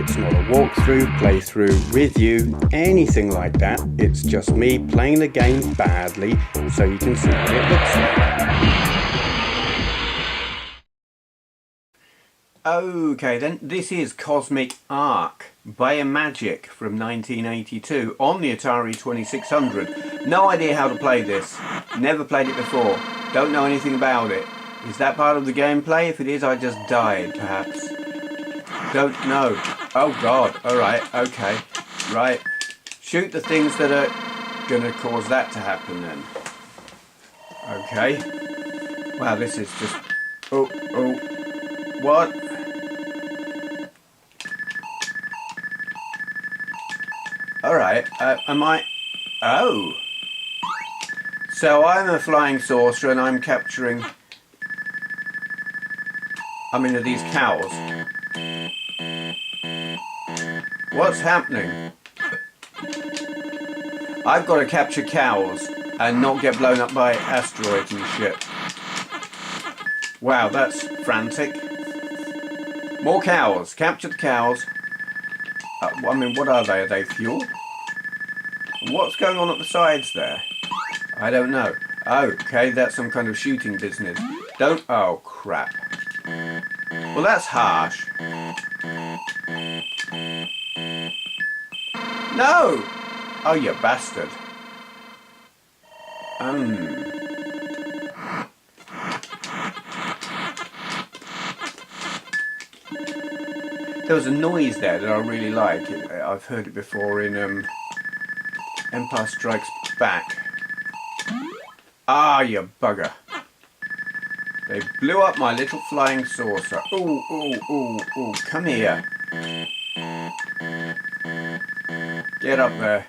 It's not a walkthrough, playthrough, review, anything like that. It's just me playing the game badly so you can see what it looks like. Okay then, this is Cosmic Ark by Magic from 1982 on the Atari 2600. No idea how to play this. Never played it before. Don't know anything about it. Is that part of the gameplay? If it is, I just died, perhaps. Don't know. Oh god. Alright, okay. Right. Shoot the things that are gonna cause that to happen then. Okay. Wow, this is just... Oh. What? Alright, am I... Oh! So I'm a flying saucer and I'm capturing... are these cows? What's happening? I've got to capture cows and not get blown up by asteroids and shit. Wow, that's frantic. More cows. Capture the cows. What are they? Are they fuel? What's going on at the sides there? I don't know. Okay, that's some kind of shooting business. Don't... Oh, crap. Well, that's harsh. No! Oh, you bastard. There was a noise there that I really like. I've heard it before in Empire Strikes Back. Ah, you bugger. They blew up my little flying saucer. Ooh, come here. Get up there.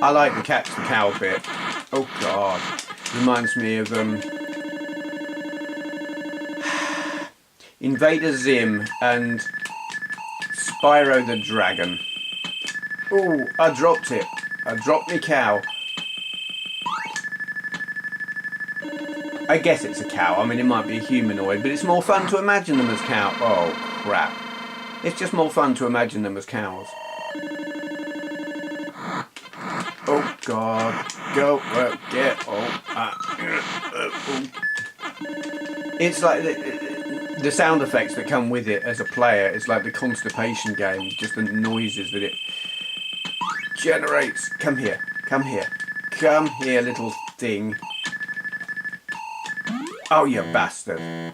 I like the catch the cow bit. Oh god. Reminds me of Invader Zim and Spyro the Dragon. Ooh, I dropped it. I dropped my cow. I guess it's a cow. It might be a humanoid, but it's more fun to imagine them as cow. Oh, crap. It's just more fun to imagine them as cows. Oh, God. Go. Get. It's like the sound effects that come with it as a player. It's like the constipation game. Just the noises that it generates. Come here. Come here. Come here, little thing. Oh, you bastard.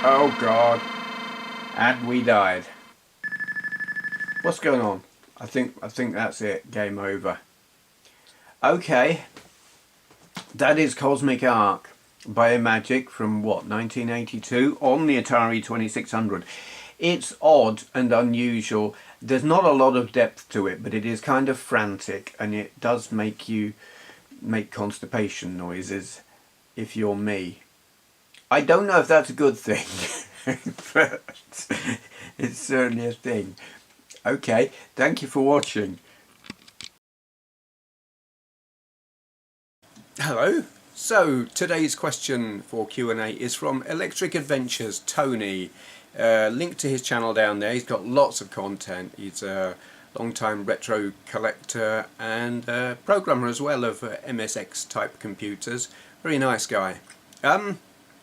Oh god. And we died. What's going on? I think that's it. Game over. Okay. That is Cosmic Ark by Magic from what, 1982 on the Atari 2600. It's odd and unusual. There's not a lot of depth to it, but it is kind of frantic, and it does make you make constipation noises if you're me. I don't know if that's a good thing, but it's certainly a thing. Okay, thank you for watching. Hello. So today's question for Q&A is from Electric Adventures, Tony. Link to his channel down there. He's got lots of content. He's a long-time retro collector and programmer as well of MSX type computers. Very nice guy.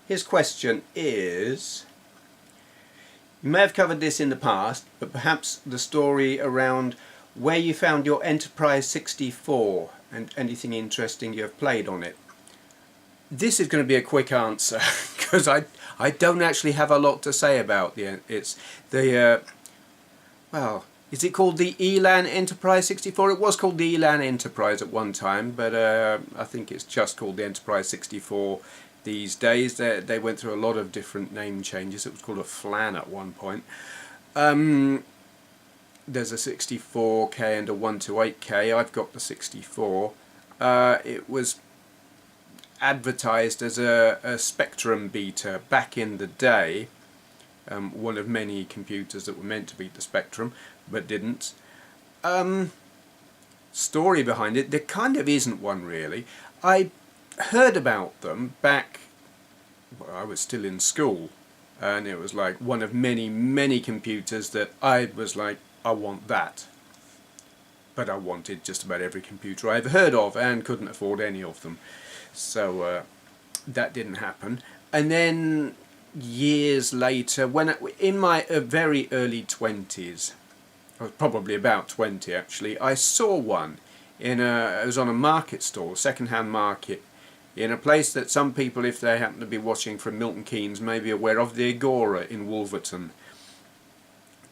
His question is, you may have covered this in the past, but perhaps the story around where you found your Enterprise 64 and anything interesting you have played on it. This is going to be a quick answer because I don't actually have a lot to say about well, is it called the ELAN Enterprise 64? It was called the ELAN Enterprise at one time, but I think it's just called the Enterprise 64 these days. They went through a lot of different name changes. It was called a FLAN at one point. There's a 64K and a 128K. I've got the 64. It was advertised as a Spectrum beta back in the day, one of many computers that were meant to beat the Spectrum but didn't. Story behind it, there kind of isn't one really. I heard about them back, well, I was still in school, and it was like one of many computers that I was like, I want that. But I wanted just about every computer I ever heard of and couldn't afford any of them. So that didn't happen. And then years later, when in my very early 20s, I was probably about 20 actually, I saw one it was on a market stall, a second-hand market, in a place that some people, if they happen to be watching from Milton Keynes, may be aware of, the Agora in Wolverton.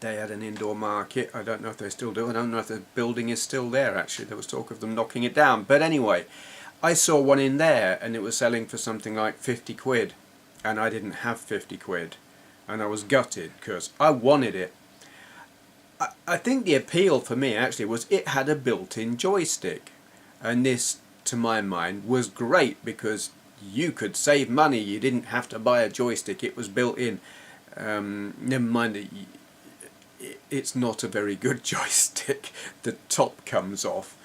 They had an indoor market. I don't know if they still do. I don't know if the building is still there actually. There was talk of them knocking it down. But anyway, I saw one in there and it was selling for something like 50 quid. And I didn't have 50 quid. And I was gutted because I wanted it. I think the appeal for me actually was it had a built-in joystick. And this, to my mind, was great because you could save money. You didn't have to buy a joystick. It was built in. Never mind that it's not a very good joystick. The top comes off.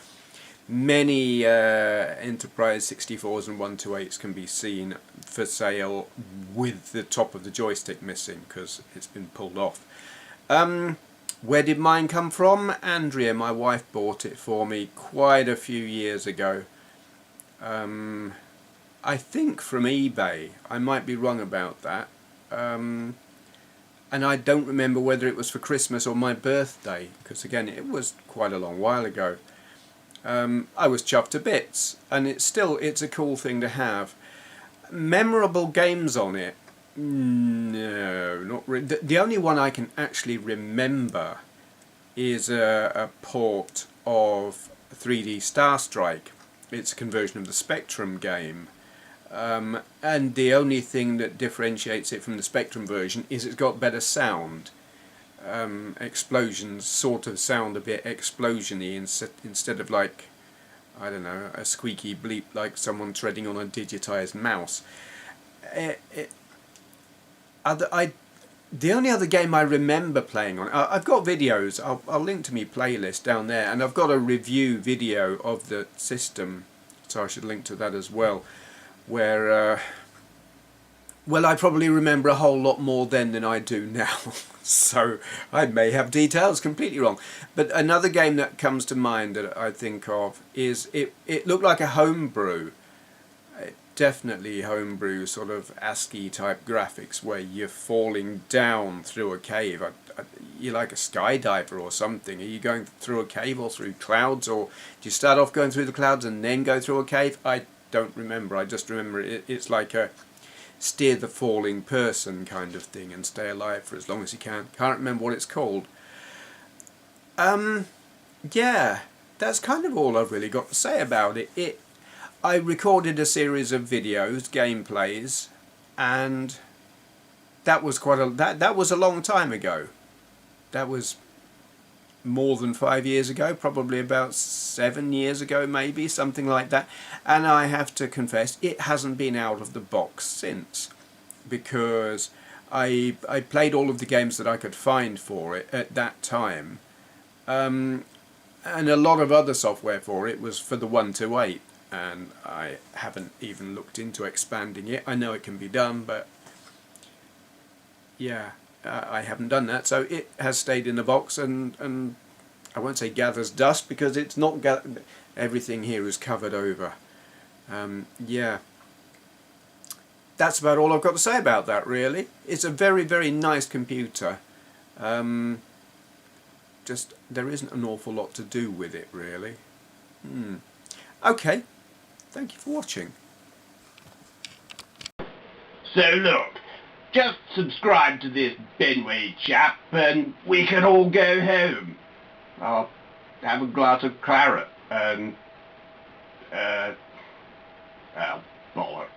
Many Enterprise 64s and 128s can be seen for sale with the top of the joystick missing because it's been pulled off. Where did mine come from? Andrea, my wife, bought it for me quite a few years ago. I think from eBay. I might be wrong about that. And I don't remember whether it was for Christmas or my birthday, because again it was quite a long while ago. I was chuffed to bits, and it's a cool thing to have. Memorable games on it? No, not really. The only one I can actually remember is a port of 3D Star Strike. It's a conversion of the Spectrum game. And the only thing that differentiates it from the Spectrum version is it's got better sound. Explosions sort of sound a bit explosion-y instead of like, I don't know, a squeaky bleep like someone treading on a digitized mouse. The only other game I remember playing on, I've got videos, I'll link to my playlist down there, and I've got a review video of the system, so I should link to that as well, where, well, I probably remember a whole lot more then than I do now, so I may have details completely wrong. But another game that comes to mind that I think of is, it looked like a homebrew. Definitely homebrew, sort of ASCII type graphics where you're falling down through a cave. You're like a skydiver or something. Are you going through a cave or through clouds, or do you start off going through the clouds and then go through a cave? I don't remember. I just remember it's like a steer the falling person kind of thing and stay alive for as long as you can. Can't remember what it's called. Yeah, that's kind of all I've really got to say about it. I recorded a series of videos, gameplays, and that was that was a long time ago. That was more than 5 years ago, probably about 7 years ago, maybe, something like that. And I have to confess, it hasn't been out of the box since, because I played all of the games that I could find for it at that time, and a lot of other software for it was for the 128. And I haven't even looked into expanding it. I know it can be done, but yeah, I haven't done that. So it has stayed in the box, and I won't say gathers dust, because it's not. Everything here is covered over. Yeah, that's about all I've got to say about that, really. It's a very, very nice computer. Just there isn't an awful lot to do with it, really. Okay. Thank you for watching. So look, just subscribe to this Benway chap and we can all go home. I'll have a glass of claret and, bollocks.